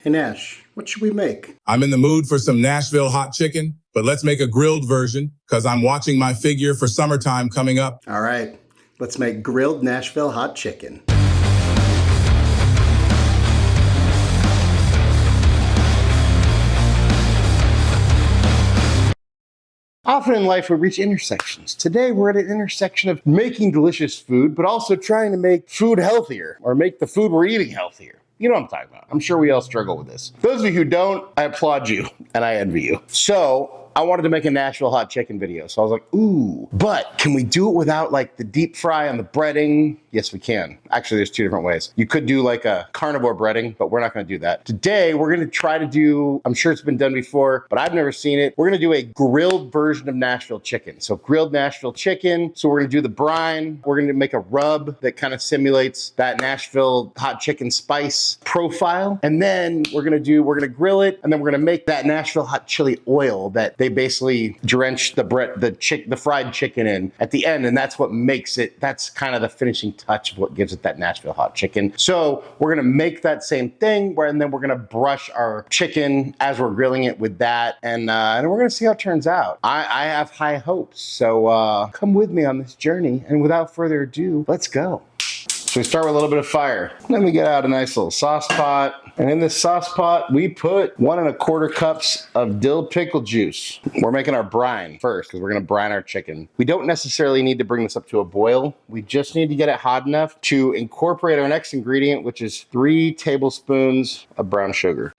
Hey Nash, what should we make? I'm in the mood for some Nashville hot chicken, but let's make a grilled version because I'm watching my figure for summertime coming up. All right, let's make grilled Nashville hot chicken. Often in life we reach intersections. Today we're at an intersection of making delicious food, but also trying to make food healthier, or make the food we're eating healthier. You know what I'm talking about. I'm sure we all struggle with this. Those of you who don't, I applaud you and I envy you. So I wanted to make a Nashville hot chicken video. So I was like, ooh, but can we do it without like the deep fry and the breading? Yes, we can. Actually, there's two different ways. You could do like a carnivore breading, but we're not gonna do that. Today, we're gonna try to do, I'm sure it's been done before, but I've never seen it. We're gonna do a grilled version of Nashville chicken. So grilled Nashville chicken. So we're gonna do the brine. We're gonna make a rub that kind of simulates that Nashville hot chicken spice profile. And then we're gonna grill it, and then we're gonna make that Nashville hot chili oil that they basically drench the fried chicken in at the end, and that's what makes it, that's kind of the finishing touch of what gives it that Nashville hot chicken. So we're gonna make that same thing, and then we're gonna brush our chicken as we're grilling it with that, and we're gonna see how it turns out. I have high hopes, so come with me on this journey, and without further ado, let's go. So we start with a little bit of fire. Then we get out a nice little sauce pot. And in this sauce pot, we put 1 1/4 cups of dill pickle juice. We're making our brine first because we're gonna brine our chicken. We don't necessarily need to bring this up to a boil. We just need to get it hot enough to incorporate our next ingredient, which is 3 tablespoons of brown sugar.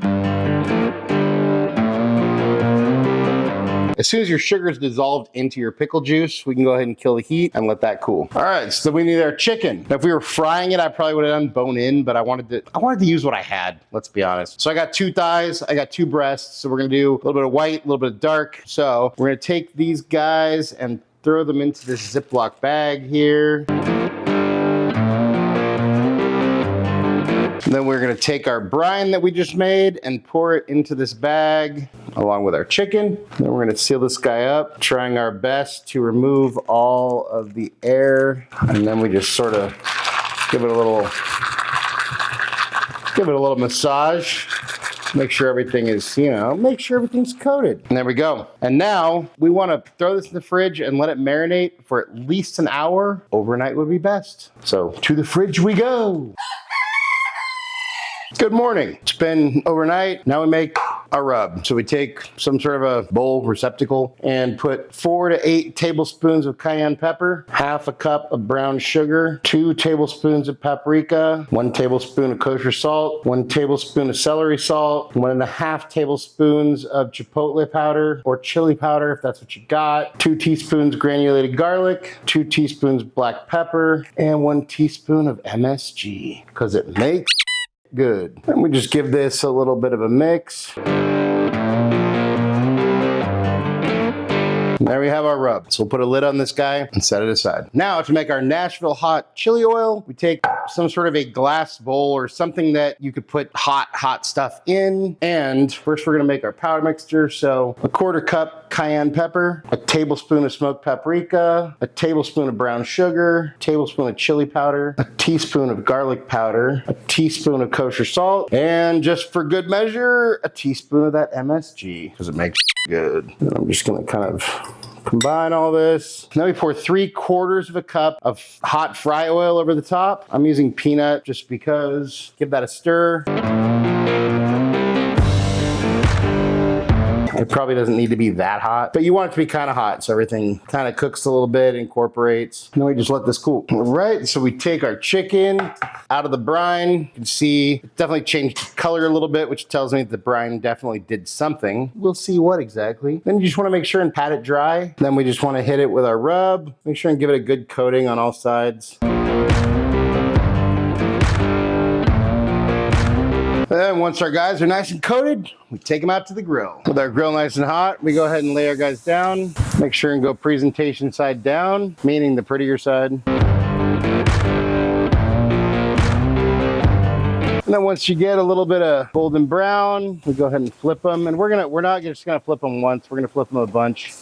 As soon as your sugar is dissolved into your pickle juice, we can go ahead and kill the heat and let that cool. All right, so we need our chicken. Now, if we were frying it, I probably would have done bone in, but I wanted to use what I had, let's be honest. So I got 2 thighs, I got 2 breasts, so we're gonna do a little bit of white, a little bit of dark. So we're gonna take these guys and throw them into this Ziploc bag here. And then we're gonna take our brine that we just made and pour it into this bag along with our chicken. Then we're gonna seal this guy up, trying our best to remove all of the air. And then we just sort of give it a little massage. Make sure everything is, make sure everything's coated. And there we go. And now we wanna throw this in the fridge and let it marinate for at least an hour. Overnight would be best. So to the fridge we go. Good morning. It's been overnight. Now we make our rub. So we take some sort of a bowl receptacle and put 4 to 8 tablespoons of cayenne pepper, 1/2 cup of brown sugar, 2 tablespoons of paprika, 1 tablespoon of kosher salt, 1 tablespoon of celery salt, 1 1/2 tablespoons of chipotle powder or chili powder if that's what you got, 2 teaspoons granulated garlic, 2 teaspoons black pepper, and 1 teaspoon of MSG because it makes good. And we just give this a little bit of a mix. And there we have our rub. So we'll put a lid on this guy and set it aside. Now to make our Nashville hot chili oil, we take some sort of a glass bowl or something that you could put hot stuff in. And first we're gonna make our powder mixture. So 1/4 cup cayenne pepper, a tablespoon of smoked paprika, a tablespoon of brown sugar, a tablespoon of chili powder, a teaspoon of garlic powder, a teaspoon of kosher salt, and just for good measure, a teaspoon of that MSG because it makes good. And I'm just gonna kind of combine all this. Now we pour 3/4 cup of hot fry oil over the top. I'm using peanut just because. Give that a stir. It probably doesn't need to be that hot, but you want it to be kind of hot so everything kind of cooks a little bit, incorporates. And then we just let this cool. All right, so we take our chicken out of the brine. You can see it definitely changed color a little bit, which tells me that the brine definitely did something. We'll see what exactly. Then you just want to make sure and pat it dry. Then we just want to hit it with our rub. Make sure and give it a good coating on all sides. And once our guys are nice and coated, we take them out to the grill. With our grill nice and hot, we go ahead and lay our guys down. Make sure and go presentation side down, meaning the prettier side. And then once you get a little bit of golden brown, we go ahead and flip them. And we're not just gonna flip them once, we're gonna flip them a bunch.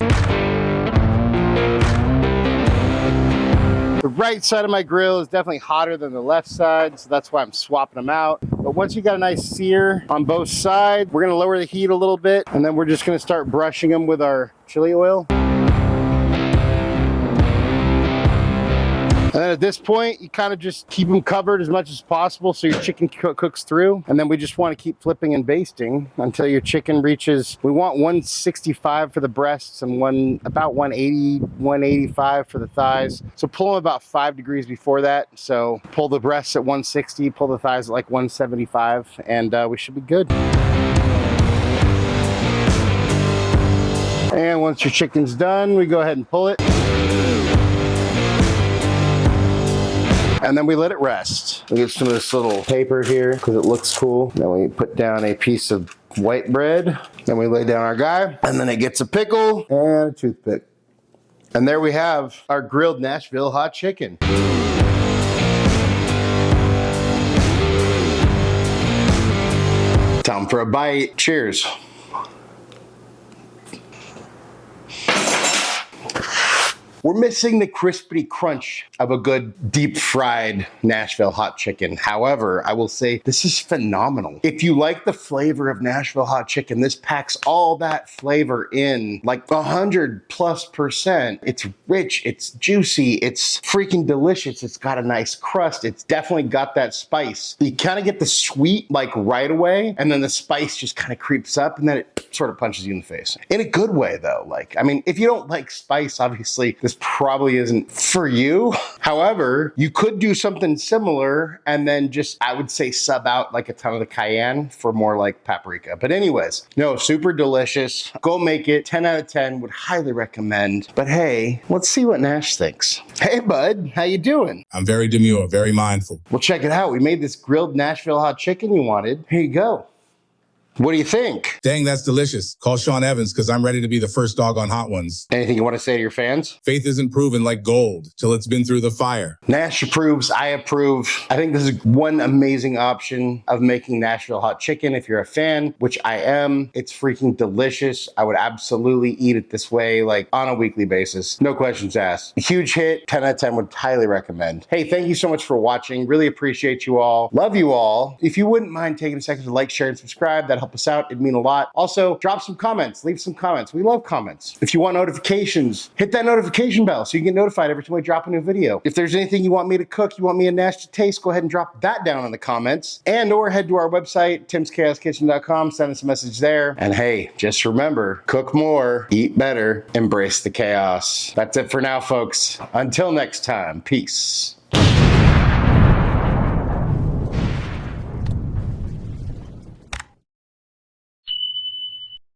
The right side of my grill is definitely hotter than the left side, so that's why I'm swapping them out. But once you got a nice sear on both sides, we're gonna lower the heat a little bit, and then we're just gonna start brushing them with our chili oil. And then at this point, you kind of just keep them covered as much as possible so your chicken cooks through. And then we just want to keep flipping and basting until your chicken reaches, we want 165 for the breasts and about 180, 185 for the thighs. So pull them about 5 degrees before that. So pull the breasts at 160, pull the thighs at like 175, and we should be good. And once your chicken's done, we go ahead and pull it. And then we let it rest. We get some of this little paper here because it looks cool. Then we put down a piece of white bread. Then we lay down our guy. And then it gets a pickle and a toothpick. And there we have our grilled Nashville hot chicken. Time for a bite. Cheers. We're missing the crispy crunch of a good deep fried Nashville hot chicken. However, I will say this is phenomenal. If you like the flavor of Nashville hot chicken, this packs all that flavor in like 100+%. It's rich, it's juicy, it's freaking delicious. It's got a nice crust. It's definitely got that spice. You kind of get the sweet like right away, and then the spice just kind of creeps up, and then it sort of punches you in the face. In a good way though. Like, I mean, if you don't like spice, obviously this probably isn't for you. However, you could do something similar and then just, I would say, sub out like a ton of the cayenne for more like paprika. But anyways, no, super delicious. Go make it. 10 out of 10, would highly recommend. But hey, let's see what Nash thinks. Hey bud, how you doing? I'm very demure, very mindful. Well, check it out. We made this grilled Nashville hot chicken you wanted. Here you go. What do you think? Dang, that's delicious. Call Sean Evans because I'm ready to be the first dog on Hot Ones. Anything you want to say to your fans? Faith isn't proven like gold till it's been through the fire. Nash approves. I approve. I think this is one amazing option of making Nashville hot chicken. If you're a fan, which I am, it's freaking delicious. I would absolutely eat it this way, like on a weekly basis. No questions asked. A huge hit. 10 out of 10 would highly recommend. Hey, thank you so much for watching. Really appreciate you all. Love you all. If you wouldn't mind taking a second to like, share, and subscribe, that'd help us out. It'd mean a lot. Also, drop some comments. Leave some comments. We love comments. If you want notifications, hit that notification bell so you get notified every time we drop a new video. If there's anything you want me to cook, you want me and Nash to taste, go ahead and drop that down in the comments. And or head to our website, timschaoskitchen.com. Send us a message there. And hey, just remember, cook more, eat better, embrace the chaos. That's it for now, folks. Until next time, peace.